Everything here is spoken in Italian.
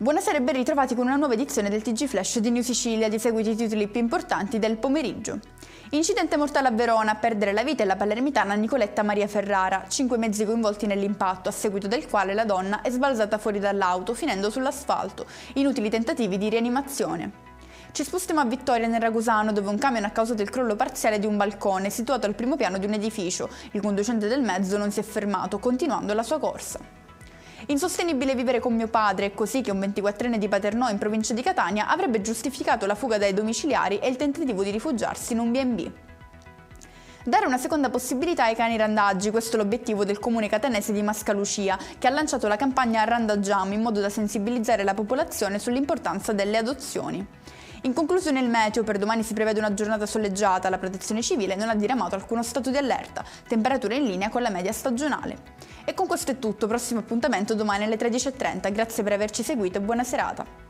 Buonasera e ben ritrovati con una nuova edizione del TG Flash di New Sicilia, di seguiti i titoli più importanti del pomeriggio. Incidente mortale a Verona, a perdere la vita è la palermitana Nicoletta Maria Ferrara, 5 mezzi coinvolti nell'impatto, a seguito del quale la donna è sbalzata fuori dall'auto, finendo sull'asfalto, inutili tentativi di rianimazione. Ci spostiamo a Vittoria nel Ragusano, dove un camion ha causato il crollo parziale di un balcone situato al primo piano di un edificio. Il conducente del mezzo non si è fermato, continuando la sua corsa. Insostenibile vivere con mio padre, è così che un 24enne di Paternò in provincia di Catania avrebbe giustificato la fuga dai domiciliari e il tentativo di rifugiarsi in un B&B. Dare una seconda possibilità ai cani randaggi, questo è l'obiettivo del comune catanese di Mascalucia, che ha lanciato la campagna Randaggiamo in modo da sensibilizzare la popolazione sull'importanza delle adozioni. In conclusione il meteo, per domani si prevede una giornata soleggiata, la protezione civile non ha diramato alcuno stato di allerta, temperature in linea con la media stagionale. E con questo è tutto, prossimo appuntamento domani alle 13:30, grazie per averci seguito e buona serata.